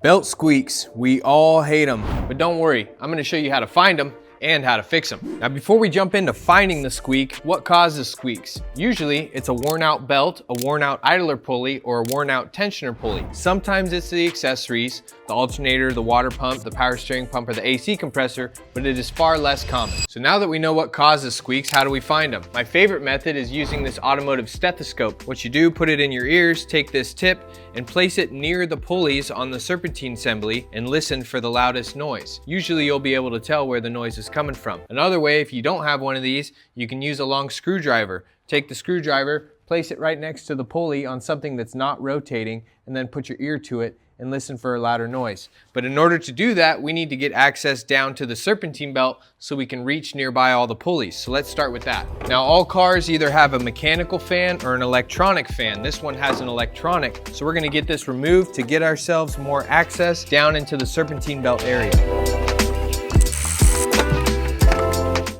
Belt squeaks, we all hate them, but don't worry, I'm gonna show you how to find them and how to fix them. Now before we jump into finding the squeak, what causes squeaks? Usually it's a worn out belt, a worn out idler pulley, or a worn out tensioner pulley. Sometimes it's the accessories, the alternator, the water pump, the power steering pump, or the AC compressor, but it is far less common. So now that we know what causes squeaks, how do we find them? My favorite method is using this automotive stethoscope. What you do, put it in your ears, take this tip, and place it near the pulleys on the serpentine assembly and listen for the loudest noise. Usually you'll be able to tell where the noise is coming from. Another way, if you don't have one of these, you can use a long screwdriver. Take the screwdriver, place it right next to the pulley on something that's not rotating, and then put your ear to it and listen for a louder noise. But in order to do that, we need to get access down to the serpentine belt so we can reach nearby all the pulleys. So let's start with that. Now all cars either have a mechanical fan or an electronic fan. This one has an electronic. So we're gonna get this removed to get ourselves more access down into the serpentine belt area.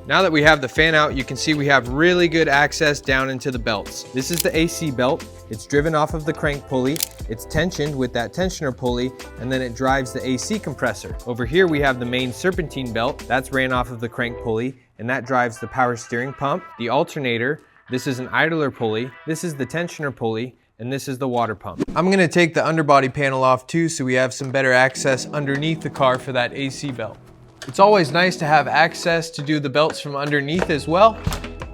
Now that we have the fan out, you can see we have really good access down into the belts. This is the AC belt. It's driven off of the crank pulley. It's tensioned with that tensioner pulley, and then it drives the AC compressor. Over here we have the main serpentine belt. That's ran off of the crank pulley, and that drives the power steering pump, the alternator. This is an idler pulley. This is the tensioner pulley, and this is the water pump. I'm gonna take the underbody panel off too, so we have some better access underneath the car for that AC belt. It's always nice to have access to do the belts from underneath as well,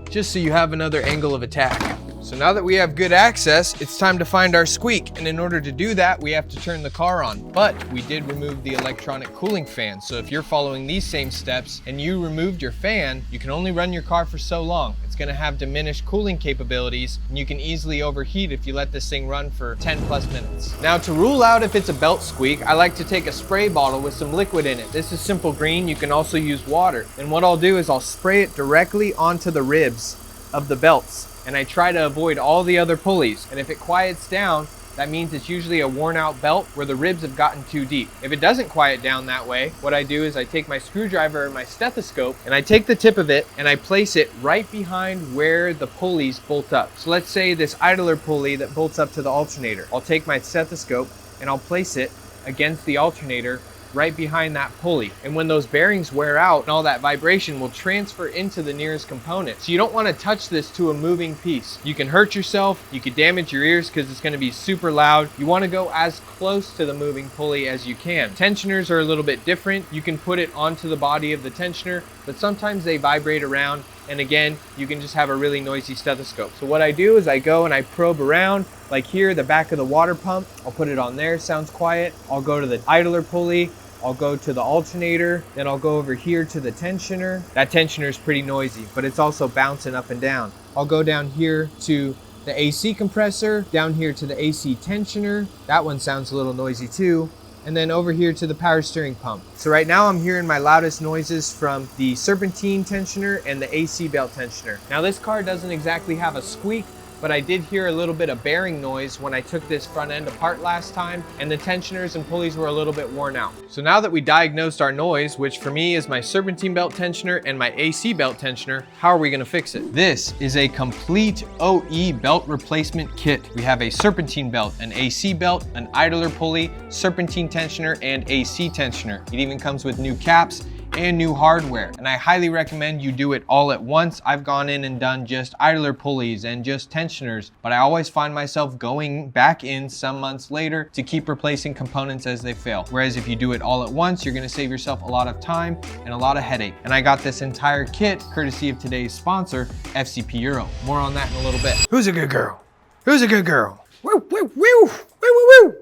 just so you have another angle of attack. So now that we have good access, it's time to find our squeak. And in order to do that, we have to turn the car on. But we did remove the electronic cooling fan. So if you're following these same steps and you removed your fan, you can only run your car for so long. It's gonna have diminished cooling capabilities, and you can easily overheat if you let this thing run for 10 plus minutes. Now to rule out if it's a belt squeak, I like to take a spray bottle with some liquid in it. This is simple green. You can also use water. And what I'll do is I'll spray it directly onto the ribs of the belts. And I try to avoid all the other pulleys. And if it quiets down, that means it's usually a worn out belt where the ribs have gotten too deep. If it doesn't quiet down that way, what I do is I take my screwdriver and my stethoscope, and I take the tip of it and I place it right behind where the pulleys bolt up. So let's say this idler pulley that bolts up to the alternator. I'll take my stethoscope and I'll place it against the alternator right behind that pulley. And when those bearings wear out, and all that vibration will transfer into the nearest component. So you don't want to touch this to a moving piece. You can hurt yourself, you could damage your ears because it's going to be super loud. You want to go as close to the moving pulley as you can. Tensioners are a little bit different. You can put it onto the body of the tensioner, but sometimes they vibrate around. And again, you can just have a really noisy stethoscope. So what I do is I go and I probe around, like here, the back of the water pump. I'll put it on there, sounds quiet. I'll go to the idler pulley. I'll go to the alternator, then I'll go over here to the tensioner. That tensioner is pretty noisy, but it's also bouncing up and down. I'll go down here to the AC compressor, down here to the AC tensioner. That one sounds a little noisy too. And then over here to the power steering pump. So right now I'm hearing my loudest noises from the serpentine tensioner and the AC belt tensioner. Now this car doesn't exactly have a squeak, but I did hear a little bit of bearing noise when I took this front end apart last time, and the tensioners and pulleys were a little bit worn out. So now that we diagnosed our noise, which for me is my serpentine belt tensioner and my AC belt tensioner, how are we gonna fix it? This is a complete OE belt replacement kit. We have a serpentine belt, an AC belt, an idler pulley, serpentine tensioner, and AC tensioner. It even comes with new caps and new hardware, and I highly recommend you do it all at once. I've gone in and done just idler pulleys and just tensioners, but I always find myself going back in some months later to keep replacing components as they fail. Whereas if you do it all at once, you're gonna save yourself a lot of time and a lot of headache. And I got this entire kit courtesy of today's sponsor, FCP Euro. More on that in a little bit. Who's a good girl? Who's a good girl? Woo, woo, woo, woo, woo, woo.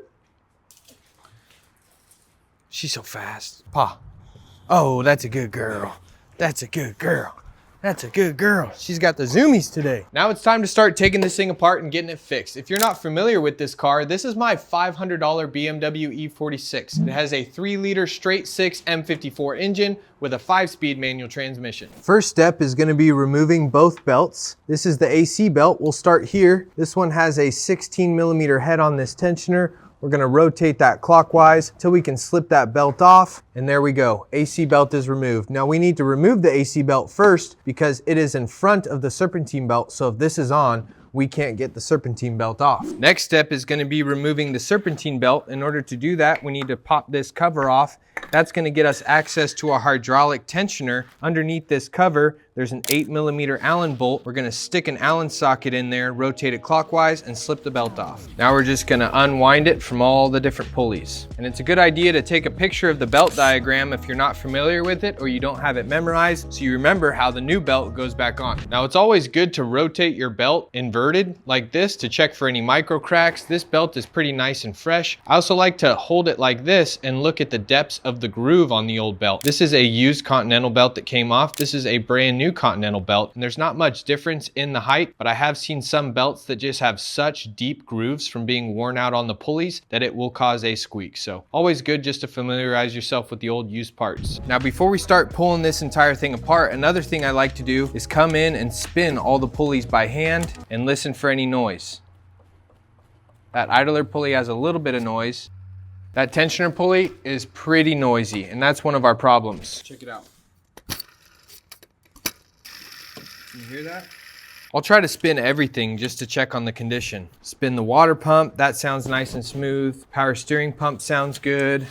She's so fast. Pa. Oh, that's a good girl. That's a good girl. That's a good girl. She's got the zoomies today. Now it's time to start taking this thing apart and getting it fixed. If you're not familiar with this car, this is my $500 BMW E46. It has a 3-liter straight 6 M54 engine with a 5-speed manual transmission. First step is gonna be removing both belts. This is the AC belt. We'll start here. This one has a 16mm head on this tensioner. We're gonna rotate that clockwise till we can slip that belt off, and there we go. AC belt is removed. Now we need to remove the AC belt first because it is in front of the serpentine belt, so if this is on, we can't get the serpentine belt off. Next step is going to be removing the serpentine belt. In order to do that, we need to pop this cover off. That's going to get us access to our hydraulic tensioner. Underneath this cover, there's an 8mm Allen bolt. We're going to stick an Allen socket in there, rotate it clockwise, and slip the belt off. Now we're just going to unwind it from all the different pulleys. And it's a good idea to take a picture of the belt diagram if you're not familiar with it or you don't have it memorized, so you remember how the new belt goes back on. Now it's always good to rotate your belt inverted like this to check for any micro cracks. This belt is pretty nice and fresh. I also like to hold it like this and look at the depths of the groove on the old belt. This is a used Continental belt that came off. This is a brand new Continental belt, and there's not much difference in the height, but I have seen some belts that just have such deep grooves from being worn out on the pulleys that it will cause a squeak. So always good just to familiarize yourself with the old used parts. Now before we start pulling this entire thing apart, another thing I like to do is come in and spin all the pulleys by hand and listen for any noise. That idler pulley has a little bit of noise. That tensioner pulley is pretty noisy, and that's one of our problems. Check it out. Can you hear that? I'll try to spin everything just to check on the condition. Spin the water pump, that sounds nice and smooth. Power steering pump sounds good.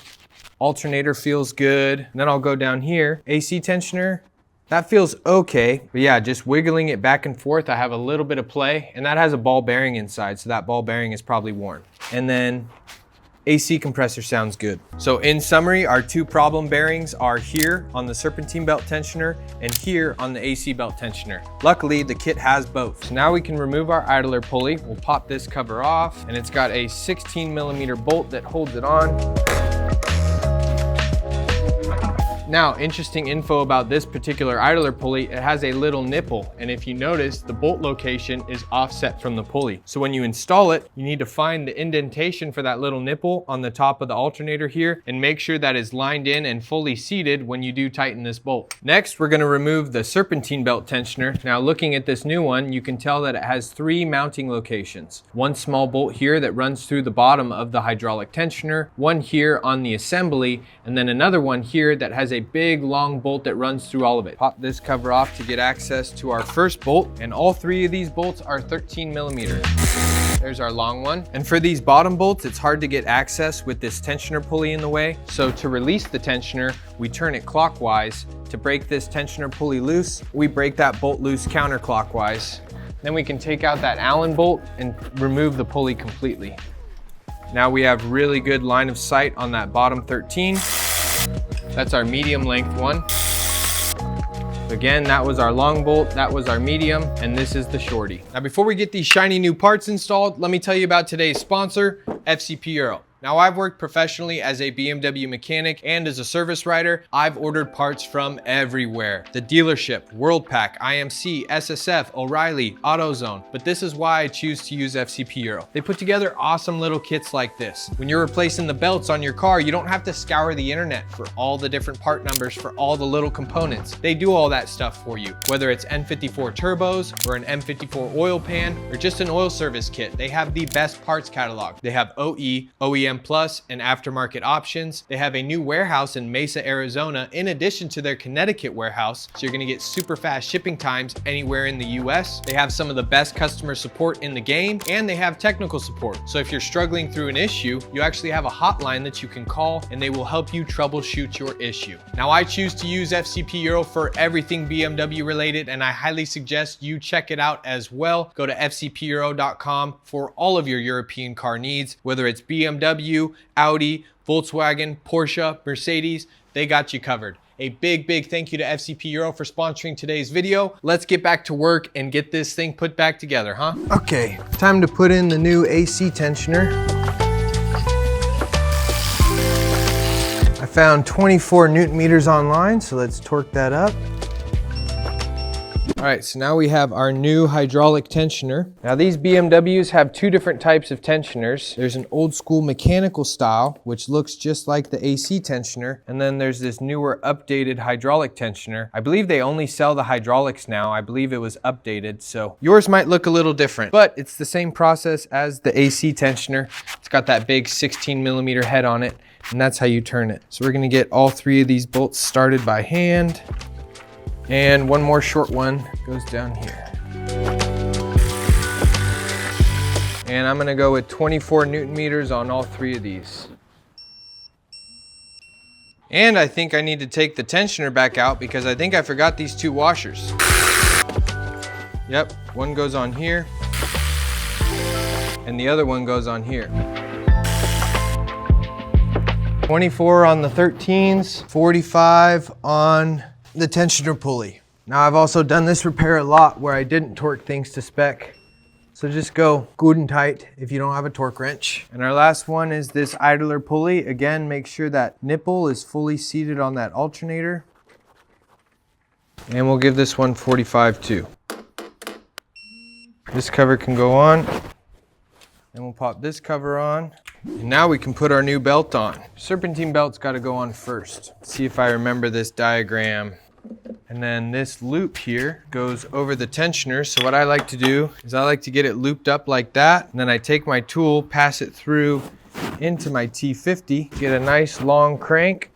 Alternator feels good. And then I'll go down here. AC tensioner, that feels okay. But yeah, just wiggling it back and forth, I have a little bit of play, and that has a ball bearing inside, so that ball bearing is probably worn. And then AC compressor sounds good. So in summary, our two problem bearings are here on the serpentine belt tensioner and here on the AC belt tensioner. Luckily, the kit has both. So now we can remove our idler pulley. We'll pop this cover off, and it's got a 16mm bolt that holds it on. Now, interesting info about this particular idler pulley, it has a little nipple, and if you notice, the bolt location is offset from the pulley. So when you install it, you need to find the indentation for that little nipple on the top of the alternator here and make sure that is lined in and fully seated when you do tighten this bolt. Next, we're going to remove the serpentine belt tensioner. Now, looking at this new one, you can tell that it has 3 mounting locations. One small bolt here that runs through the bottom of the hydraulic tensioner, one here on the assembly, and then another one here that has a big long bolt that runs through all of it. Pop this cover off to get access to our first bolt, and all 3 of these bolts are 13mm. There's our long one. And for these bottom bolts, it's hard to get access with this tensioner pulley in the way. So to release the tensioner, we turn it clockwise. To break this tensioner pulley loose, we break that bolt loose counterclockwise. Then we can take out that Allen bolt and remove the pulley completely. Now we have really good line of sight on that bottom 13. That's our medium length one. Again, that was our long bolt, that was our medium, and this is the shorty. Now before we get these shiny new parts installed, let me tell you about today's sponsor, FCP Euro. Now, I've worked professionally as a BMW mechanic and as a service writer. I've ordered parts from everywhere. The dealership, Worldpac, IMC, SSF, O'Reilly, AutoZone. But this is why I choose to use FCP Euro. They put together awesome little kits like this. When you're replacing the belts on your car, you don't have to scour the internet for all the different part numbers for all the little components. They do all that stuff for you. Whether it's N54 turbos or an M54 oil pan or just an oil service kit, they have the best parts catalog. They have OE, OEM Plus, and aftermarket options. They have a new warehouse in Mesa, Arizona, in addition to their Connecticut warehouse, so you're gonna get super fast shipping times anywhere in the US. They have some of the best customer support in the game, and they have technical support. So if you're struggling through an issue, you actually have a hotline that you can call, and they will help you troubleshoot your issue. Now, I choose to use FCP Euro for everything BMW related, and I highly suggest you check it out as well. Go to fcpeuro.com for all of your European car needs, whether it's BMW, Audi, Volkswagen, Porsche, Mercedes, they got you covered. A big thank you to FCP Euro for sponsoring today's video. Let's get back to work and get this thing put back together, huh? Okay, time to put in the new AC tensioner. I found 24 Newton meters online, so let's torque that up. All right, so now we have our new hydraulic tensioner. Now these BMWs have 2 different types of tensioners. There's an old school mechanical style, which looks just like the AC tensioner. And then there's this newer updated hydraulic tensioner. I believe they only sell the hydraulics now. I believe it was updated. So yours might look a little different, but it's the same process as the AC tensioner. It's got that big 16mm head on it, and that's how you turn it. So we're gonna get all 3 of these bolts started by hand. And one more short one goes down here. And I'm gonna go with 24 Newton meters on all 3 of these. And I think I need to take the tensioner back out because I think I forgot these 2 washers. Yep, one goes on here and the other one goes on here. 24 on the 13s, 45 on the tensioner pulley. Now I've also done this repair a lot where I didn't torque things to spec. So just go good and tight if you don't have a torque wrench. And our last one is this idler pulley. Again, make sure that nipple is fully seated on that alternator. And we'll give this one 45 too. This cover can go on. And we'll pop this cover on. And now we can put our new belt on. Serpentine belt's gotta go on first. Let's see if I remember this diagram. And then this loop here goes over the tensioner. So what I like to do is I like to get it looped up like that. And then I take my tool, pass it through into my T50, get a nice long crank,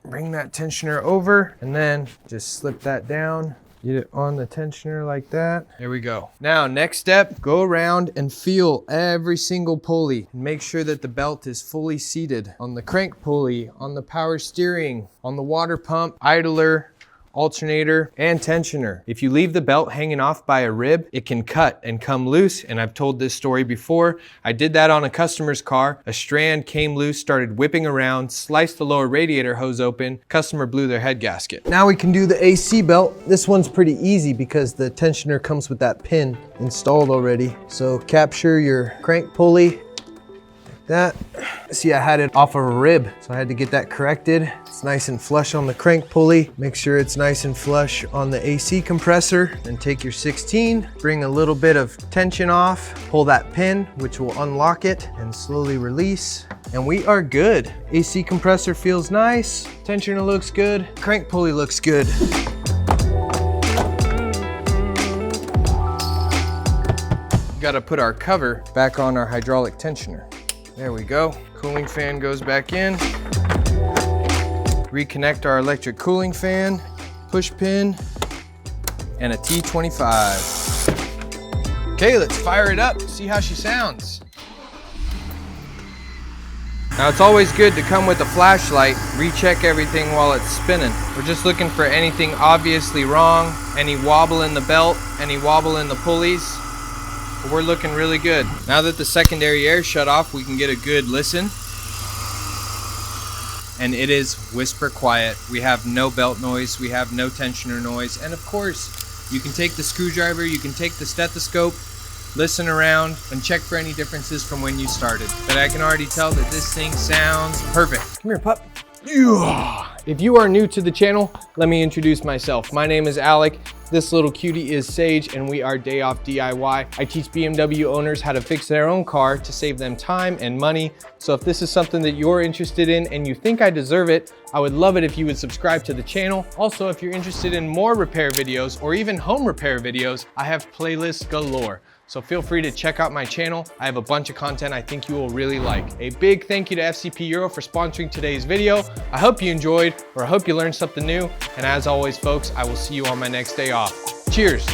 bring that tensioner over, and then just slip that down. Get it on the tensioner like that. There we go. Now, next step, go around and feel every single pulley and make sure that the belt is fully seated on the crank pulley, on the power steering, on the water pump, idler, alternator, and tensioner. If you leave the belt hanging off by a rib, it can cut and come loose, and I've told this story before. I did that on a customer's car. A strand came loose, started whipping around, sliced the lower radiator hose open, customer blew their head gasket. Now we can do the AC belt. This one's pretty easy because the tensioner comes with that pin installed already. So capture your crank pulley, that. See, I had it off of a rib, so I had to get that corrected. It's nice and flush on the crank pulley. Make sure it's nice and flush on the AC compressor. Then take your 16, bring a little bit of tension off, pull that pin, which will unlock it, and slowly release. And we are good. AC compressor feels nice, tensioner looks good, crank pulley looks good. Gotta put our cover back on our hydraulic tensioner. There we go. Cooling fan goes back in. Reconnect our electric cooling fan, push pin, and a T25. Okay, let's fire it up, see how she sounds. Now it's always good to come with a flashlight, recheck everything while it's spinning. We're just looking for anything obviously wrong, any wobble in the belt, any wobble in the pulleys. But we're looking really good. Now that the secondary air shut off, we can get a good listen. And it is whisper quiet. We have no belt noise, we have no tensioner noise. And of course, you can take the screwdriver, you can take the stethoscope, listen around, and check for any differences from when you started. But I can already tell that this thing sounds perfect. Come here, pup. If you are new to the channel, let me introduce myself. My name is Alec. This little cutie is Sage, and we are Day Off DIY. I teach BMW owners how to fix their own car to save them time and money. So if this is something that you're interested in and you think I deserve it, I would love it if you would subscribe to the channel. Also, if you're interested in more repair videos or even home repair videos, I have playlists galore. So feel free to check out my channel. I have a bunch of content I think you will really like. A big thank you to FCP Euro for sponsoring today's video. I hope you enjoyed, or I hope you learned something new. And as always, folks, I will see you on my next day off. Cheers.